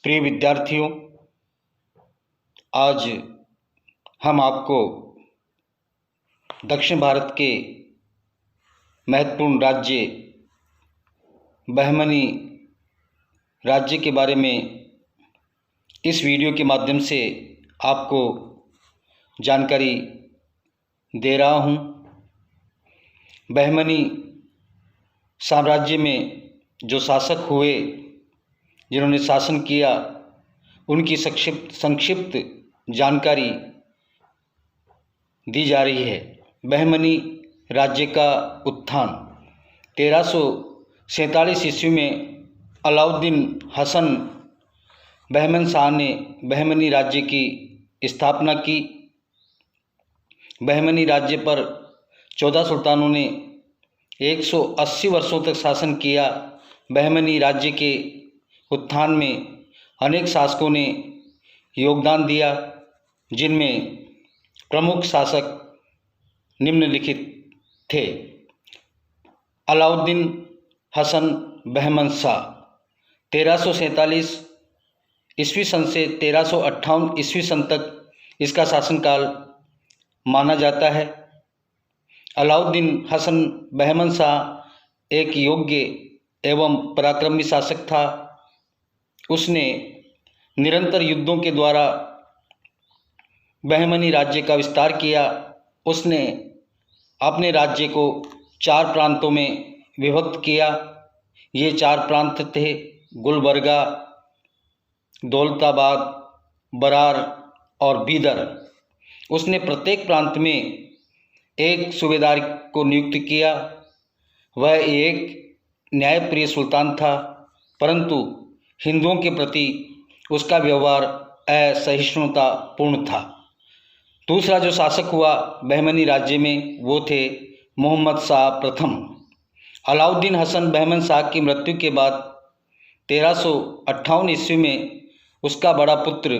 प्रिय विद्यार्थियों, आज हम आपको दक्षिण भारत के महत्वपूर्ण राज्य बहमनी राज्य के बारे में इस वीडियो के माध्यम से आपको जानकारी दे रहा हूँ। बहमनी साम्राज्य में जो शासक हुए, जिन्होंने शासन किया, उनकी संक्षिप्त जानकारी दी जा रही है। बहमनी राज्य का उत्थान 1347 ईस्वी में अलाउद्दीन हसन बहमन शाह ने बहमनी राज्य की स्थापना की। बहमनी राज्य पर 14 सुल्तानों ने 180 वर्षों तक शासन किया। बहमनी राज्य के उत्थान में अनेक शासकों ने योगदान दिया, जिनमें प्रमुख शासक निम्नलिखित थे। अलाउद्दीन हसन बहमन शाह 1347 ईस्वी सन से 1358 ईस्वी सन तक इसका शासनकाल माना जाता है। अलाउद्दीन हसन बहमन शाह एक योग्य एवं पराक्रमी शासक था। उसने निरंतर युद्धों के द्वारा बहमनी राज्य का विस्तार किया। उसने अपने राज्य को 4 प्रांतों में विभक्त किया। ये 4 प्रांत थे: गुलबर्गा, दौलताबाद, बरार और बीदर। उसने प्रत्येक प्रांत में एक सूबेदार को नियुक्त किया। वह एक न्यायप्रिय सुल्तान था, परंतु हिंदुओं के प्रति उसका व्यवहार असहिष्णुतापूर्ण था। दूसरा जो शासक हुआ बहमनी राज्य में, वो थे मोहम्मद शाह प्रथम। अलाउद्दीन हसन बहमन शाह की मृत्यु के बाद 1358 ईस्वी में उसका बड़ा पुत्र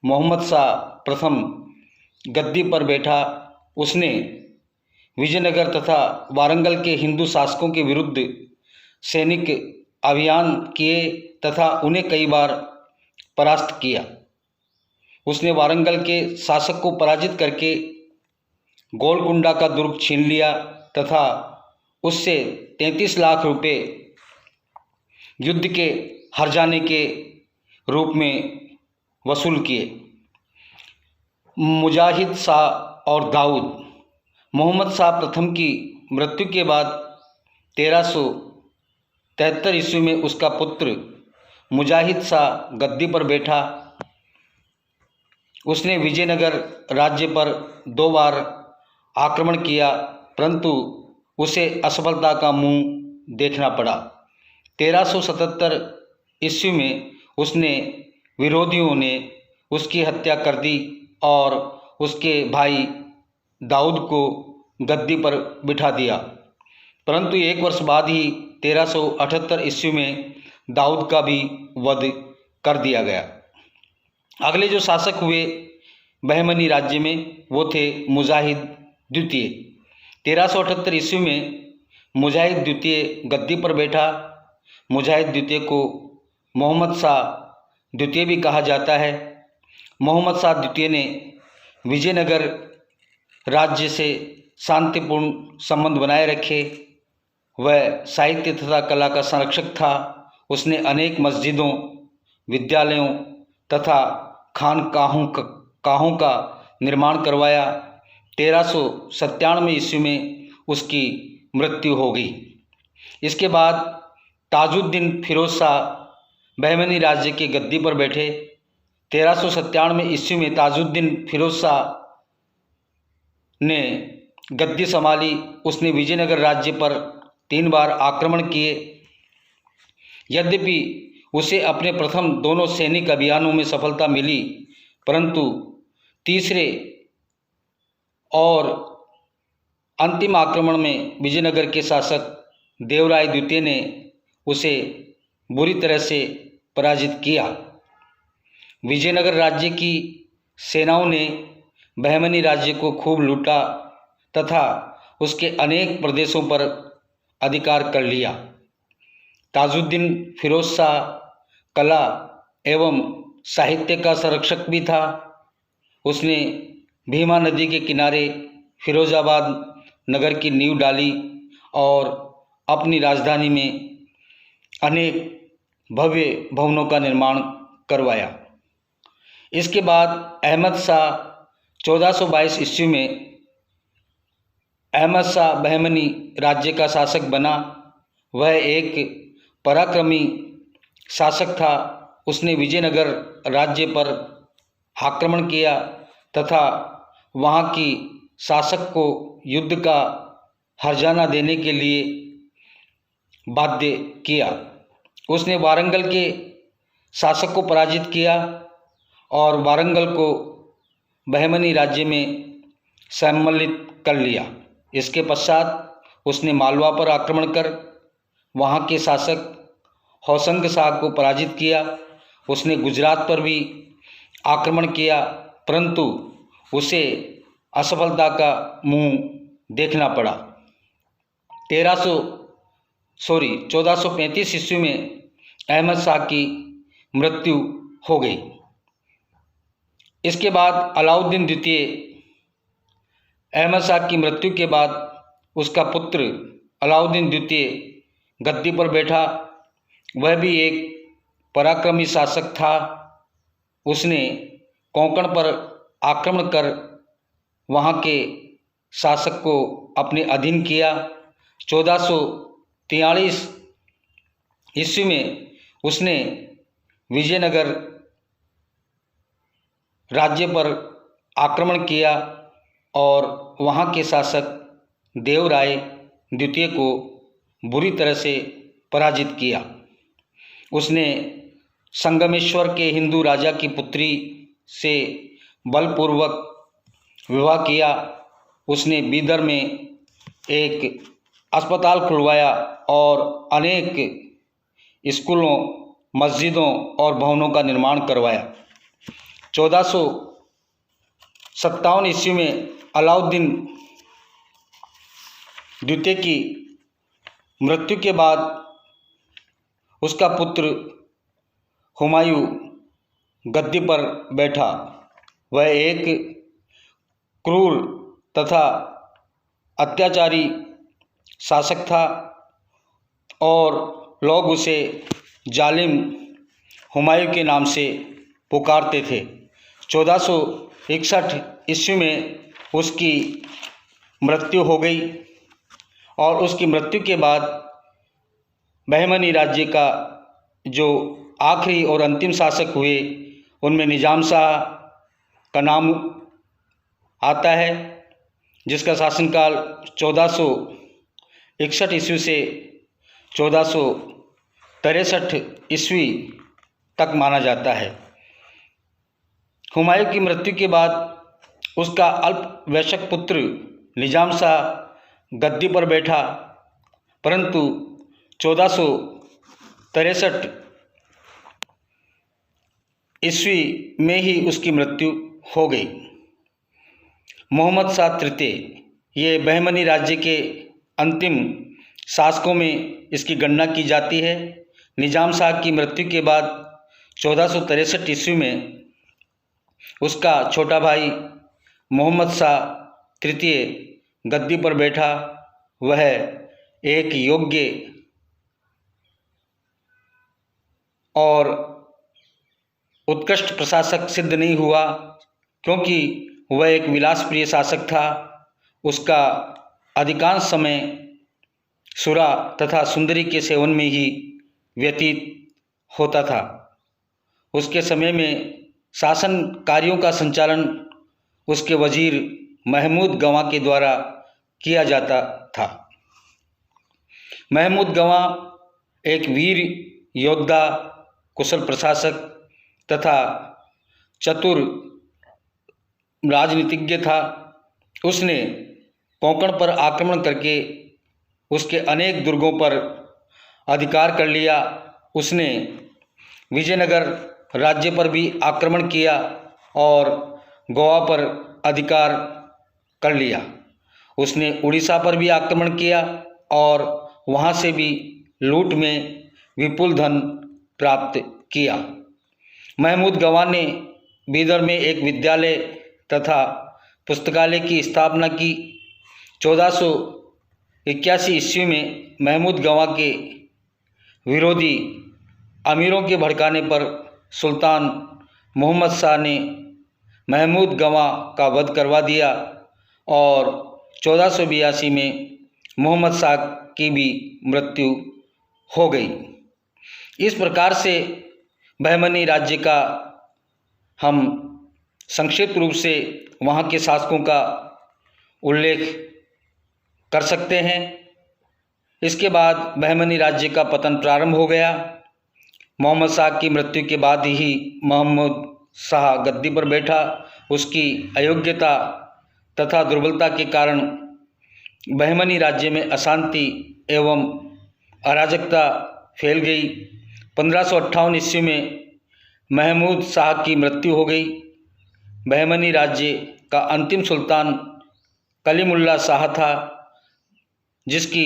मोहम्मद शाह प्रथम गद्दी पर बैठा। उसने विजयनगर तथा वारंगल के हिंदू शासकों के विरुद्ध सैनिक अभियान किए तथा उन्हें कई बार परास्त किया। उसने वारंगल के शासक को पराजित करके गोलकुंडा का दुर्ग छीन लिया तथा उससे 33 लाख रुपए युद्ध के हर्जाने के रूप में वसूल किए। मुजाहिद शाह और दाऊद मोहम्मद शाह प्रथम की मृत्यु के बाद 1373 ईस्वी में उसका पुत्र मुजाहिद शाह गद्दी पर बैठा। उसने विजयनगर राज्य पर 2 बार आक्रमण किया, परंतु उसे असफलता का मुंह देखना पड़ा। 1377 ईस्वी में उसने विरोधियों ने उसकी हत्या कर दी और उसके भाई दाऊद को गद्दी पर बिठा दिया। परंतु 1 वर्ष बाद ही 1378 ईस्वी में दाऊद का भी वध कर दिया गया। अगले जो शासक हुए बहमनी राज्य में, वो थे मुजाहिद द्वितीय। 1378 ईस्वी में मुजाहिद द्वितीय गद्दी पर बैठा। मुजाहिद द्वितीय को मोहम्मद शाह द्वितीय भी कहा जाता है। मोहम्मद शाह द्वितीय ने विजयनगर राज्य से शांतिपूर्ण संबंध बनाए रखे। वह साहित्य तथा कला का संरक्षक था। उसने अनेक मस्जिदों, विद्यालयों तथा खानकाहों का निर्माण करवाया। 1397 ईस्वी में उसकी मृत्यु हो गई। इसके बाद ताजुद्दीन फिरोज शाह बहमनी राज्य के गद्दी पर बैठे। 1397 ईस्वी में ताजुद्दीन फिरोज शाह ने गद्दी संभाली। उसने विजयनगर राज्य पर 3 बार आक्रमण किए। यद्यपि उसे अपने प्रथम दोनों सैनिक अभियानों में सफलता मिली, परंतु तीसरे और अंतिम आक्रमण में विजयनगर के शासक देवराय द्वितीय ने उसे बुरी तरह से पराजित किया। विजयनगर राज्य की सेनाओं ने बहमनी राज्य को खूब लूटा तथा उसके अनेक प्रदेशों पर अधिकार कर लिया। ताजुद्दीन फिरोज शाह कला एवं साहित्य का संरक्षक भी था। उसने भीमा नदी के किनारे फिरोजाबाद नगर की नींव डाली और अपनी राजधानी में अनेक भव्य भवनों का निर्माण करवाया। इसके बाद अहमद शाह 1422 ईस्वी में अहमद शाह बहमनी राज्य का शासक बना। वह एक पराक्रमी शासक था। उसने विजयनगर राज्य पर आक्रमण किया तथा वहाँ की शासक को युद्ध का हर्जाना देने के लिए बाध्य किया। उसने वारंगल के शासक को पराजित किया और वारंगल को बहमनी राज्य में सम्मिलित कर लिया। इसके पश्चात उसने मालवा पर आक्रमण कर वहाँ के शासक होशंग शाह को पराजित किया। उसने गुजरात पर भी आक्रमण किया, परंतु उसे असफलता का मुंह देखना पड़ा। 1435 ईस्वी में अहमद शाह की मृत्यु हो गई। इसके बाद अलाउद्दीन द्वितीय, अहमद शाह की मृत्यु के बाद उसका पुत्र अलाउद्दीन द्वितीय गद्दी पर बैठा। वह भी एक पराक्रमी शासक था। उसने कोंकण पर आक्रमण कर वहाँ के शासक को अपने अधीन किया। 1443 ईस्वी में उसने विजयनगर राज्य पर आक्रमण किया और वहाँ के शासक देवराय द्वितीय को बुरी तरह से पराजित किया। उसने संगमेश्वर के हिंदू राजा की पुत्री से बलपूर्वक विवाह किया। उसने बीदर में एक अस्पताल खुलवाया और अनेक स्कूलों, मस्जिदों और भवनों का निर्माण करवाया। 1457 ईस्वी में अलाउद्दीन द्वितीय की मृत्यु के बाद उसका पुत्र हुमायूं गद्दी पर बैठा। वह एक क्रूर तथा अत्याचारी शासक था और लोग उसे जालिम हुमायूं के नाम से पुकारते थे। 1461 ईस्वी में उसकी मृत्यु हो गई और उसकी मृत्यु के बाद बहमनी राज्य का जो आखिरी और अंतिम शासक हुए उनमें निजाम शाह का नाम आता है, जिसका शासनकाल 1461 ईस्वी से 1463 ईस्वी तक माना जाता है। हुमायूं की मृत्यु के बाद उसका अल्पवयस्क पुत्र निजाम शाह गद्दी पर बैठा, परंतु 1463 ईस्वी में ही उसकी मृत्यु हो गई। मोहम्मद शाह तृतीय, ये बहमनी राज्य के अंतिम शासकों में इसकी गणना की जाती है। निजाम शाह की मृत्यु के बाद 1463 ईस्वी में उसका छोटा भाई मोहम्मद शाह तृतीय गद्दी पर बैठा। वह एक योग्य और उत्कृष्ट प्रशासक सिद्ध नहीं हुआ, क्योंकि वह एक विलासप्रिय शासक था। उसका अधिकांश समय सुरा तथा सुंदरी के सेवन में ही व्यतीत होता था। उसके समय में शासन कार्यों का संचालन उसके वजीर महमूद गवां के द्वारा किया जाता था। महमूद गवां एक वीर योद्धा, कुशल प्रशासक तथा चतुर राजनीतिज्ञ था। उसने कोंकण पर आक्रमण करके उसके अनेक दुर्गों पर अधिकार कर लिया। उसने विजयनगर राज्य पर भी आक्रमण किया और गोवा पर अधिकार कर लिया। उसने उड़ीसा पर भी आक्रमण किया और वहाँ से भी लूट में विपुल धन प्राप्त किया। महमूद गवाह ने बीदर में एक विद्यालय तथा पुस्तकालय की स्थापना की। 1481 ईस्वी में महमूद गवाह के विरोधी अमीरों के भड़काने पर सुल्तान मोहम्मद शाह ने महमूद गवाह का वध करवा दिया और 1482 में मोहम्मद शाह की भी मृत्यु हो गई। इस प्रकार से बहमनी राज्य का हम संक्षिप्त रूप से वहाँ के शासकों का उल्लेख कर सकते हैं। इसके बाद बहमनी राज्य का पतन प्रारंभ हो गया। मोहम्मद शाह की मृत्यु के बाद ही महमूद शाह गद्दी पर बैठा। उसकी अयोग्यता तथा दुर्बलता के कारण बहमनी राज्य में अशांति एवं अराजकता फैल गई। 1558 ईस्वी में महमूद शाह की मृत्यु हो गई। बहमनी राज्य का अंतिम सुल्तान कलीमुल्ला शाह था, जिसकी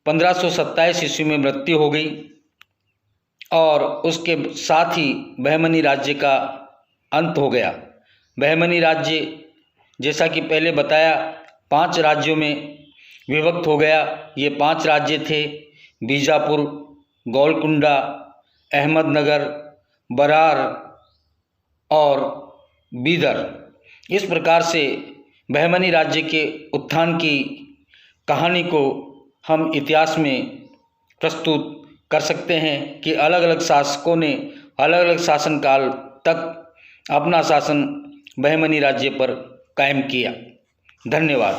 1527 ईस्वी में मृत्यु हो गई और उसके साथ ही बहमनी राज्य का अंत हो गया। बहमनी राज्य जैसा कि पहले बताया 5 राज्यों में विभक्त हो गया। ये 5 राज्य थे बीजापुर, गोलकुंडा, अहमदनगर, बरार और बीदर। इस प्रकार से बहमनी राज्य के उत्थान की कहानी को हम इतिहास में प्रस्तुत कर सकते हैं कि अलग अलग शासकों ने अलग अलग शासनकाल तक अपना शासन बहमनी राज्य पर कायम किया। धन्यवाद।